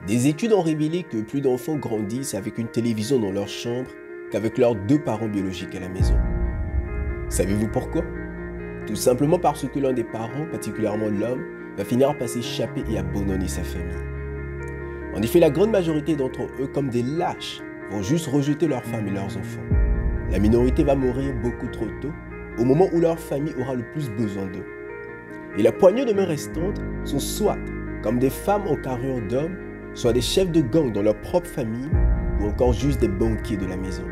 Des études ont révélé que plus d'enfants grandissent avec une télévision dans leur chambre qu'avec leurs deux parents biologiques à la maison. Savez-vous pourquoi? Tout simplement parce que l'un des parents, particulièrement l'homme, va finir par s'échapper et abandonner sa famille. En effet, la grande majorité d'entre eux, comme des lâches, vont juste rejeter leurs femmes et leurs enfants. La minorité va mourir beaucoup trop tôt, au moment où leur famille aura le plus besoin d'eux. Et la poignée de main restantes sont soit comme des femmes en carrure d'hommes, soit des chefs de gang dans leur propre famille, ou encore juste des banquiers de la maison.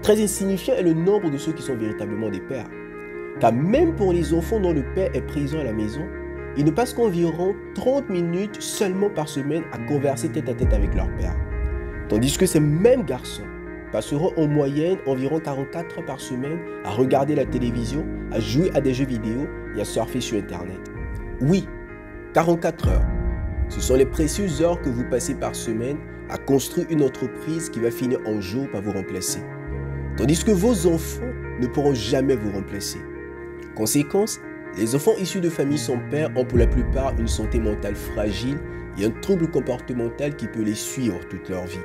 Très insignifiant est le nombre de ceux qui sont véritablement des pères. Car même pour les enfants dont le père est présent à la maison, ils ne passent qu'environ 30 minutes seulement par semaine à converser tête à tête avec leur père. Tandis que ces mêmes garçons passeront en moyenne environ 44 heures par semaine à regarder la télévision, à jouer à des jeux vidéo et à surfer sur Internet. Oui, 44 heures. Ce sont les précieuses heures que vous passez par semaine à construire une entreprise qui va finir un jour par vous remplacer. Tandis que vos enfants ne pourront jamais vous remplacer. Conséquence, les enfants issus de familles sans père ont pour la plupart une santé mentale fragile et un trouble comportemental qui peut les suivre toute leur vie.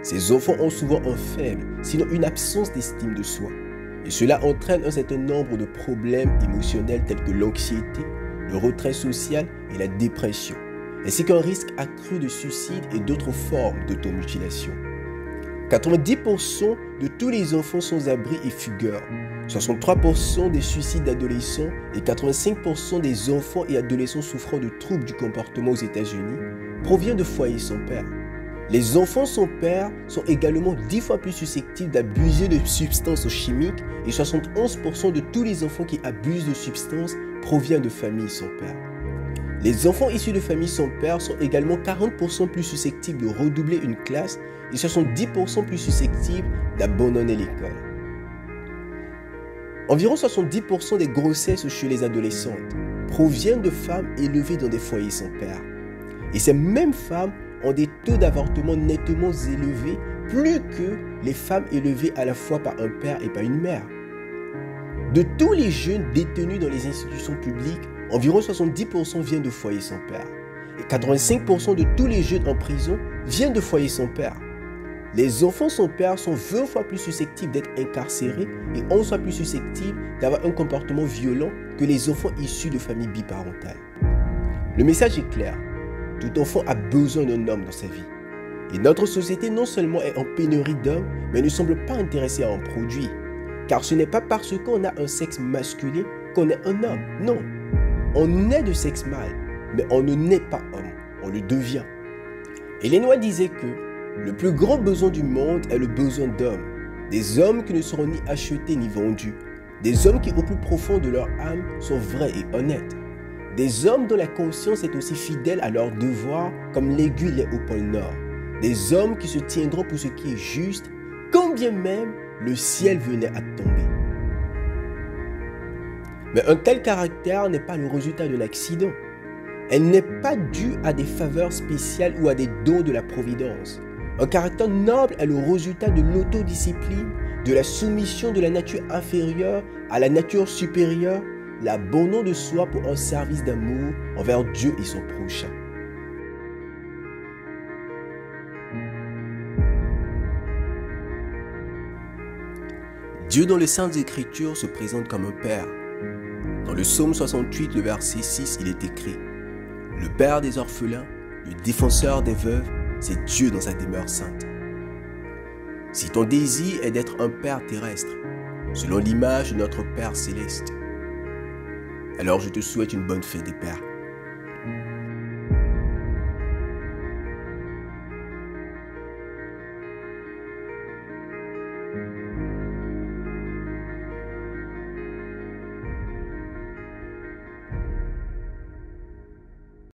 Ces enfants ont souvent un faible, sinon une absence d'estime de soi. Et cela entraîne un certain nombre de problèmes émotionnels tels que l'anxiété, le retrait social et la dépression, ainsi qu'un risque accru de suicide et d'autres formes d'automutilation. 90% de tous les enfants sans abri et fugueurs, 63% des suicides d'adolescents et 85% des enfants et adolescents souffrant de troubles du comportement aux États-Unis proviennent de foyers sans père. Les enfants sans père sont également 10 fois plus susceptibles d'abuser de substances chimiques et 71% de tous les enfants qui abusent de substances proviennent de familles sans père. Les enfants issus de familles sans père sont également 40% plus susceptibles de redoubler une classe et 70% plus susceptibles d'abandonner l'école. Environ 70% des grossesses chez les adolescentes proviennent de femmes élevées dans des foyers sans père. Et ces mêmes femmes ont des taux d'avortement nettement élevés, plus que les femmes élevées à la fois par un père et par une mère. De tous les jeunes détenus dans les institutions publiques, environ 70% viennent de foyers sans père. Et 85% de tous les jeunes en prison viennent de foyers sans père. Les enfants sans père sont 20 fois plus susceptibles d'être incarcérés et 11 fois plus susceptibles d'avoir un comportement violent que les enfants issus de familles biparentales. Le message est clair. Tout enfant a besoin d'un homme dans sa vie. Et notre société non seulement est en pénurie d'hommes, mais ne semble pas intéressée à en produire. Car ce n'est pas parce qu'on a un sexe masculin qu'on est un homme. Non, on est de sexe mâle, mais on ne naît pas homme, on le devient. Ellen White disait que le plus grand besoin du monde est le besoin d'hommes. Des hommes qui ne seront ni achetés ni vendus. Des hommes qui au plus profond de leur âme sont vrais et honnêtes. Des hommes dont la conscience est aussi fidèle à leur devoir comme l'aiguille l'est au pôle Nord. Des hommes qui se tiendront pour ce qui est juste, quand bien même le ciel venait à tomber. Mais un tel caractère n'est pas le résultat d'un accident. Elle n'est pas due à des faveurs spéciales ou à des dons de la providence. Un caractère noble est le résultat de l'autodiscipline, de la soumission de la nature inférieure à la nature supérieure, l'abandon de soi pour un service d'amour envers Dieu et son prochain. Dieu dans les Saintes Écritures se présente comme un Père. Dans le psaume 68, le verset 6, il est écrit « Le Père des orphelins, le défenseur des veuves, c'est Dieu dans sa demeure sainte. » Si ton désir est d'être un Père terrestre, selon l'image de notre Père céleste, alors je te souhaite une bonne fête des pères.